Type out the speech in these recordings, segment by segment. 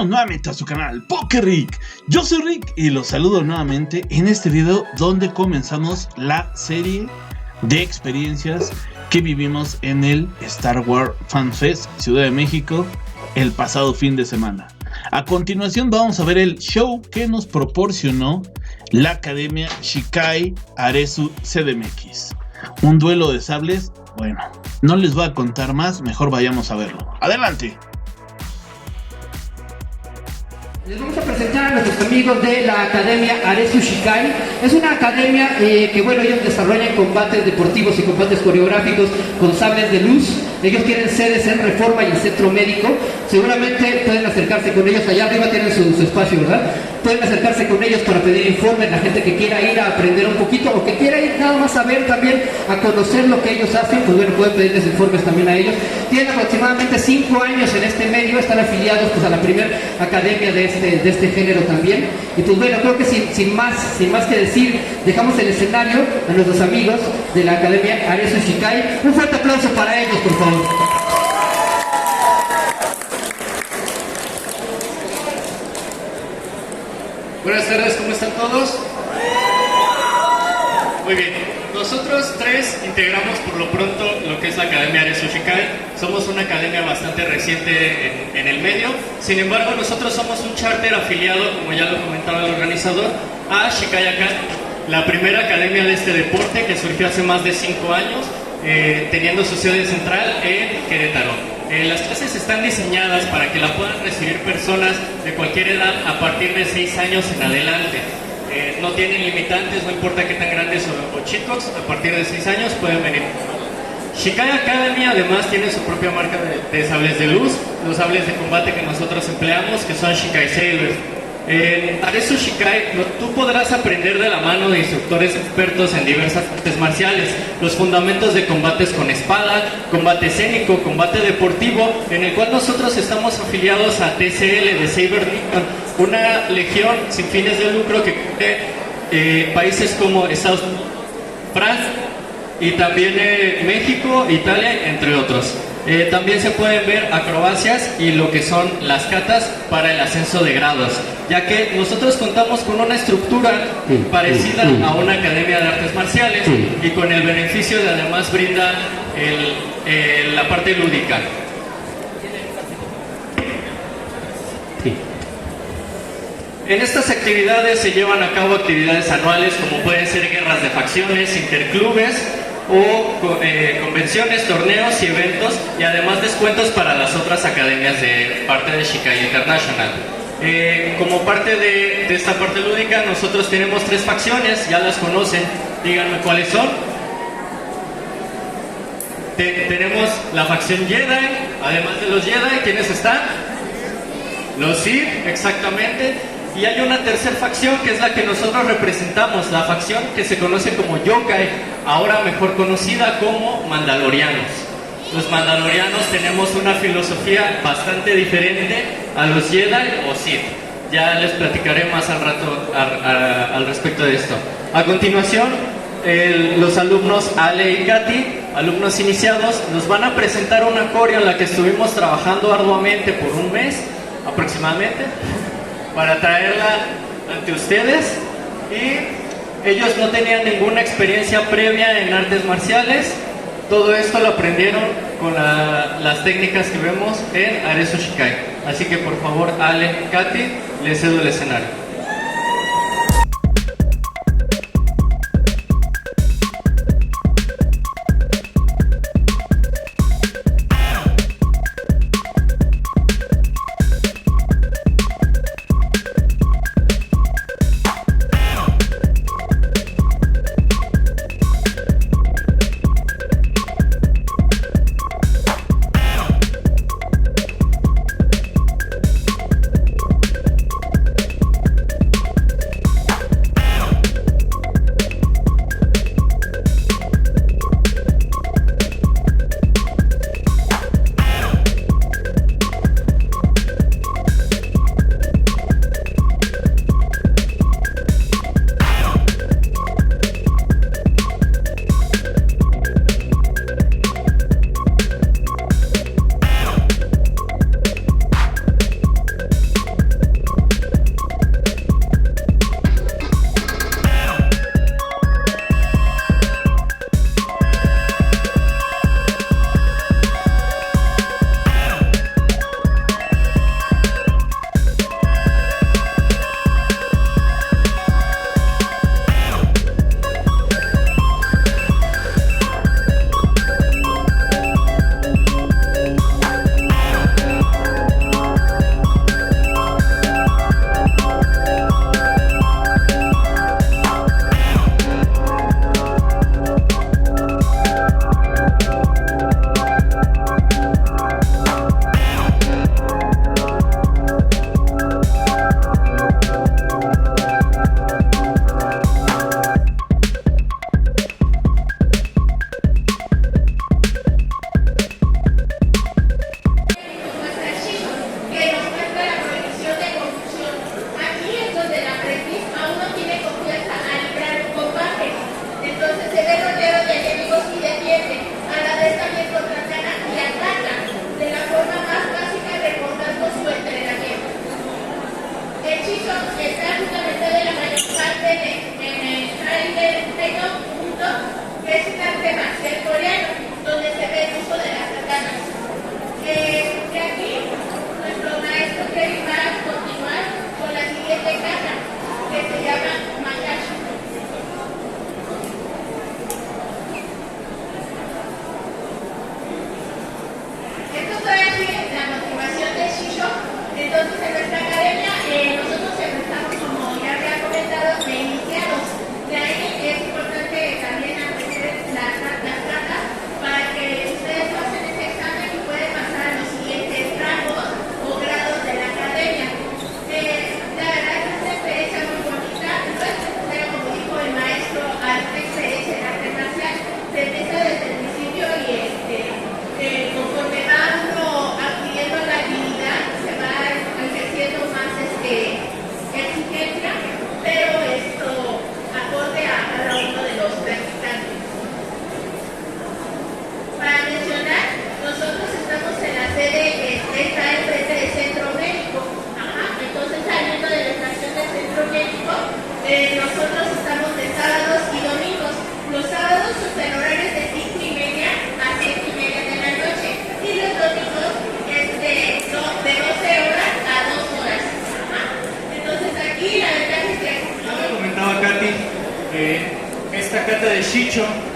Bienvenidos nuevamente a su canal Poker Rick. Yo soy Rick y los saludo nuevamente en este video donde comenzamos la serie de experiencias que vivimos en el Star Wars Fan Fest Ciudad de México el pasado fin de semana. A continuación vamos a ver el show que nos proporcionó la Academia Shikai Aresu CDMX. Un duelo de sables. Bueno, no les voy a contar más, mejor vayamos a verlo. ¡Adelante! Les vamos a presentar a nuestros amigos de la Academia Aresu Shikai. Es una academia que, bueno, ellos desarrollan combates deportivos y combates coreográficos con sables de luz. Ellos tienen sedes en Reforma y el Centro Médico. Seguramente pueden acercarse con ellos. Allá arriba tienen su espacio, ¿verdad? Pueden acercarse con ellos para pedir informes. La gente que quiera ir a aprender un poquito o que quiera ir nada más a ver también, a conocer lo que ellos hacen, pues bueno, pueden pedirles informes también a ellos. Tienen aproximadamente 5 años en este medio. Están afiliados pues a la primera academia de este género también. Y pues bueno, creo que sin más que decir, dejamos el escenario a nuestros amigos de la Academia Aresu Shikai. Un fuerte aplauso para ellos, por favor. Buenas tardes, ¿cómo están todos? Muy bien, nosotros tres integramos por lo pronto lo que es la Academia Aresu Shikai. Somos una academia bastante reciente en el medio. Sin embargo, nosotros somos un charter afiliado, como ya lo comentaba el organizador, a Shikai Academy, la primera academia de este deporte que surgió hace más de 5 años, teniendo su sede central en Querétaro. Las clases están diseñadas para que la puedan recibir personas de cualquier edad a partir de 6 años en adelante. No tienen limitantes, no importa qué tan grandes o chicos, a partir de 6 años pueden venir. Shikai Academy además tiene su propia marca de sables de luz, los sables de combate que nosotros empleamos, que son Shikai Sabers. En Aresu Shikai tú podrás aprender de la mano de instructores expertos en diversas artes marciales, los fundamentos de combates con espada, combate escénico, combate deportivo, en el cual nosotros estamos afiliados a TCL de Saber Legion, una legión sin fines de lucro que cubre países como Estados Unidos, Francia y también México, Italia, entre otros. También se pueden ver acrobacias y lo que son las catas para el ascenso de grados, ya que nosotros contamos con una estructura parecida a una academia de artes marciales y con el beneficio de además brinda la parte lúdica. En estas actividades se llevan a cabo actividades anuales como pueden ser guerras de facciones, interclubes o convenciones, torneos y eventos, y además descuentos para las otras academias de parte de Shikai International. Como parte de esta parte lúdica, nosotros tenemos 3 facciones, ya las conocen, díganme cuáles son. Tenemos la facción Jedi, además de los Jedi, ¿quiénes están? Los Sith, exactamente. Y hay una tercera facción que es la que nosotros representamos, la facción que se conoce como Yokai, ahora mejor conocida como Mandalorianos. Los Mandalorianos tenemos una filosofía bastante diferente a los Jedi o Sith. Ya les platicaré más al rato al respecto de esto. A continuación, los alumnos Ale y Katy, alumnos iniciados, nos van a presentar una coreo en la que estuvimos trabajando arduamente por un mes aproximadamente, para traerla ante ustedes, y ellos no tenían ninguna experiencia previa en artes marciales. Todo esto lo aprendieron con las técnicas que vemos en Aresu Shikai. Así que por favor, Ale, Katy, les cedo el escenario.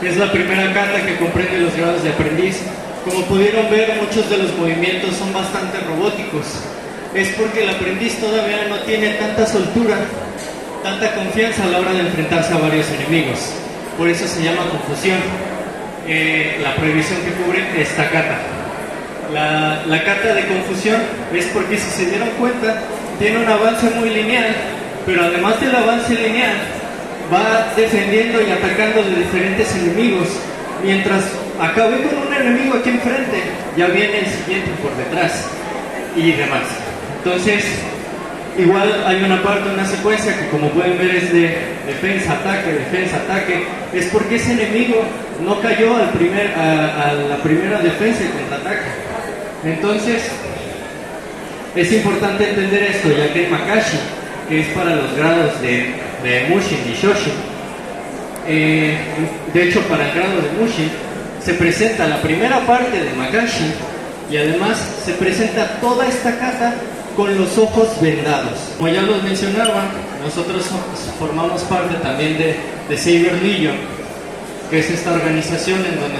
que es la primera kata que comprende los grados de aprendiz. Como pudieron ver, muchos de los movimientos son bastante robóticos. Es porque el aprendiz todavía no tiene tanta soltura, tanta confianza a la hora de enfrentarse a varios enemigos. Por eso se llama confusión, la prohibición que cubre esta kata. La kata de confusión es porque, si se dieron cuenta, tiene un avance muy lineal, pero además del avance lineal, va defendiendo y atacando de diferentes enemigos. Mientras acabe con un enemigo aquí enfrente, ya viene el siguiente por detrás y demás. Entonces, igual hay una parte, una secuencia que, como pueden ver, es de defensa, ataque. Es porque ese enemigo no cayó a la primera defensa y contraataque. Entonces, es importante entender esto, ya que Makashi, que es para los grados de Mushin y Shoshin, de hecho, para el grado de Mushin se presenta la primera parte de Makashi y además se presenta toda esta kata con los ojos vendados. Como ya los mencionaba, nosotros formamos parte también de Saber Legion, que es esta organización en donde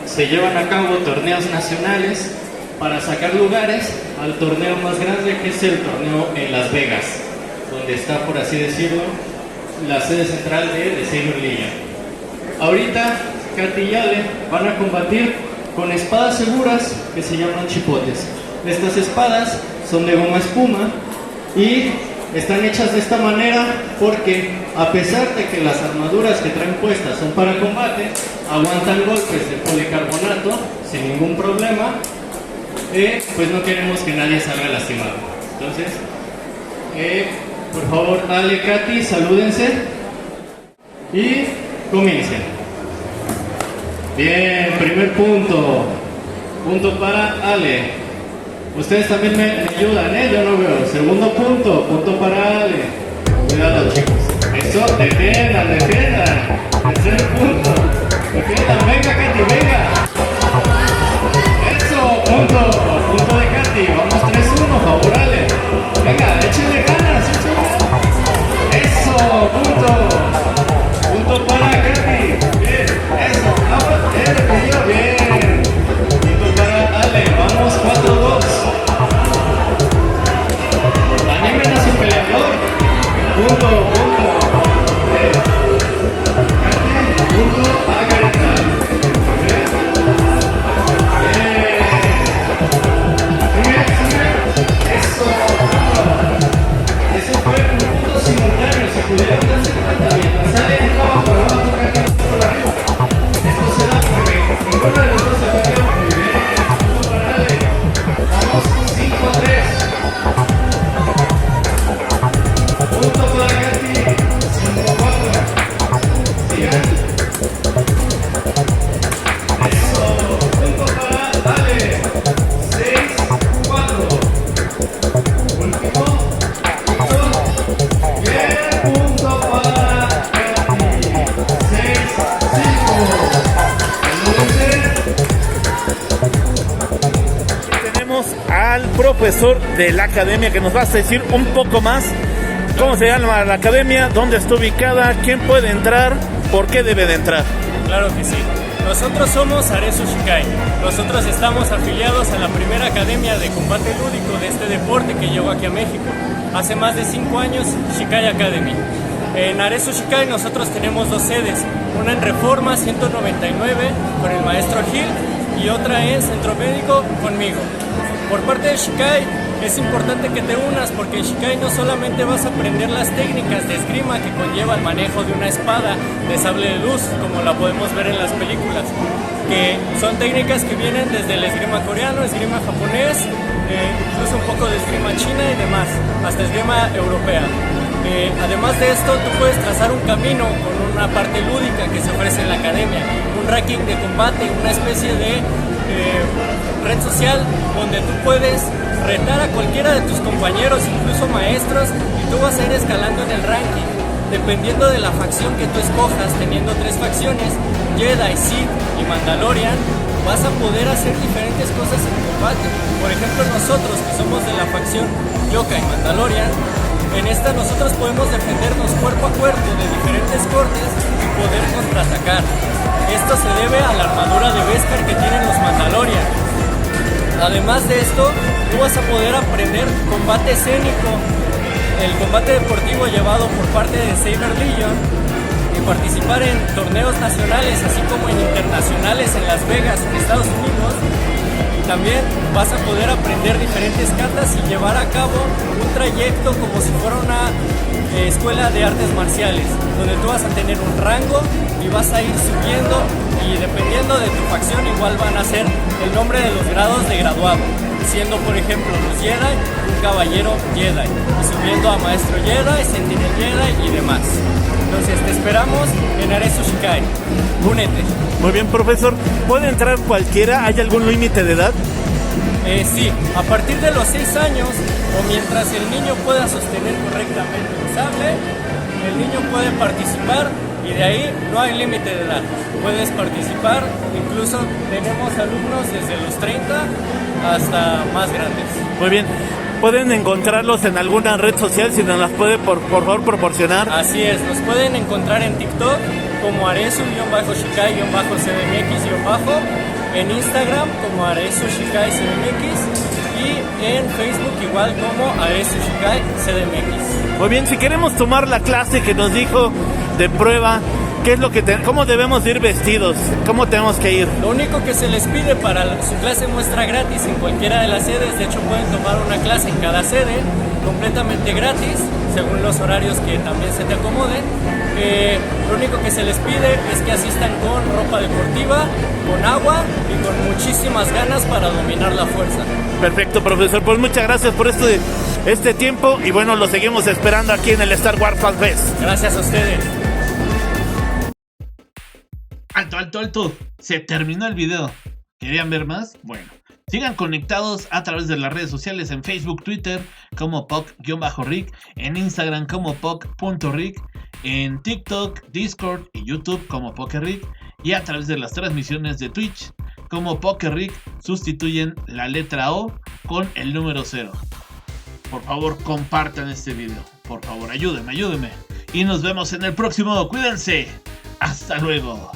se llevan a cabo torneos nacionales para sacar lugares al torneo más grande, que es el torneo en Las Vegas, donde está, por así decirlo, la sede central de Saber Legion. Ahorita Katy y Ale van a combatir con espadas seguras que se llaman chipotes. Estas espadas son de goma espuma y están hechas de esta manera porque, a pesar de que las armaduras que traen puestas son para combate, aguantan golpes de policarbonato sin ningún problema. Pues no queremos que nadie salga lastimado. Entonces, por favor, Ale, Katy, salúdense y comiencen. Bien, primer punto. Punto para Ale. Ustedes también me ayudan, yo no veo. Segundo punto, punto para Ale. Cuidado, chicos. Eso, defiendan. Tercer punto. Defiendan, venga, Katy, venga. Eso, punto de Katy. Vamos 3-1, favor, Ale. Venga, échenle ganas. Eso, punto para Katy. Bien, eso, bien. Punto para Ale, vamos 4-2. Animen a su peleador. Punto. Katy, punto a Greta. Eso fue un punto simultáneo, se pudieron darse cuenta mientras Ale entraba por abajo, Katy por arriba. Esto se da porque ninguno de los dos se perdió. Muy bien, punto para Ale. Vamos 5-3. Punto para Katy, 5-4. Sigan. Eso, punto para Ale, 6-4. Último. Punto para Katy, 6-5. Tenemos al profesor de la academia que nos va a decir un poco más cómo se llama la academia, dónde está ubicada, quién puede entrar, por qué debe de entrar. Claro que sí. Nosotros somos Aresu Shikai. Nosotros estamos afiliados a la primera academia de combate lúdico de este deporte que llegó aquí a México. Hace más de 5 años, Shikai Academy. En Aresu Shikai nosotros tenemos 2 sedes, una en Reforma 199 con el maestro Gil y otra en Centro Médico conmigo. Por parte de Shikai es importante que te unas porque en Shikai no solamente vas a aprender las técnicas de esgrima que conlleva el manejo de una espada de sable de luz, como la podemos ver en las películas, que son técnicas que vienen desde el esgrima coreano, esgrima japonés, incluso un poco de esgrima china y demás, hasta esgrima europea. Además de esto, tú puedes trazar un camino con una parte lúdica que se ofrece en la academia, un ranking de combate, una especie de red social donde tú puedes retar a cualquiera de tus compañeros, incluso maestros, y tú vas a ir escalando en el ranking. Dependiendo de la facción que tú escojas, teniendo 3 facciones, Jedi, Sith y Mandalorian, vas a poder hacer diferentes cosas en combate. Por ejemplo, nosotros que somos de la facción Yokai y Mandalorian, en esta nosotros podemos defendernos cuerpo a cuerpo de diferentes cortes y poder contraatacar. Esto se debe a la armadura de Beskar que tienen los Mandalorian. Además de esto, tú vas a poder aprender combate escénico, el combate deportivo llevado por parte de Saber Legion, y participar en torneos nacionales así como en internacionales en Las Vegas, en Estados Unidos. Y también vas a poder aprender diferentes katas y llevar a cabo un trayecto como si fuera una escuela de artes marciales, donde tú vas a tener un rango y vas a ir subiendo, y dependiendo de tu facción igual van a ser el nombre de los grados de graduado, siendo por ejemplo los Jedi, un caballero Jedi, y subiendo a maestro Jedi, sentinel Jedi y demás. Entonces te esperamos en Aresu Shikai. Únete. Muy bien, profesor. ¿Puede entrar cualquiera? ¿Hay algún límite de edad? Sí, a partir de los 6 años o mientras el niño pueda sostener correctamente el sable, el niño puede participar y de ahí no hay límite de edad. Puedes participar, incluso tenemos alumnos desde los 30 hasta más grandes. Muy bien. ¿Pueden encontrarlos en alguna red social? Si nos las puede por favor proporcionar. Así es, nos pueden encontrar en TikTok como Aresu-Shikai-CDMX- en Instagram como Aresu Shikai CDMX y en Facebook igual como Aresu Shikai CDMX. Muy bien, si queremos tomar la clase que nos dijo de prueba, ¿qué es lo que cómo debemos ir vestidos? ¿Cómo tenemos que ir? Lo único que se les pide para su clase muestra gratis en cualquiera de las sedes, de hecho pueden tomar una clase en cada sede completamente gratis, según los horarios que también se te acomoden. Lo único que se les pide es que asistan con ropa deportiva, con agua y con muchísimas ganas para dominar la fuerza. Perfecto, profesor, pues muchas gracias por este tiempo y bueno, lo seguimos esperando aquí en el Star Wars Fan Fest. Gracias a ustedes. Alto. Se terminó el video. ¿Querían ver más? Bueno, sigan conectados a través de las redes sociales en Facebook, Twitter como POC-Rick, en Instagram como POC.Rick, en TikTok, Discord y YouTube como POKERIC, y a través de las transmisiones de Twitch como POKERIC. Sustituyen la letra O con el número 0. Por favor, compartan este video. Por favor, ayúdenme. Y nos vemos en el próximo. Cuídense. Hasta luego.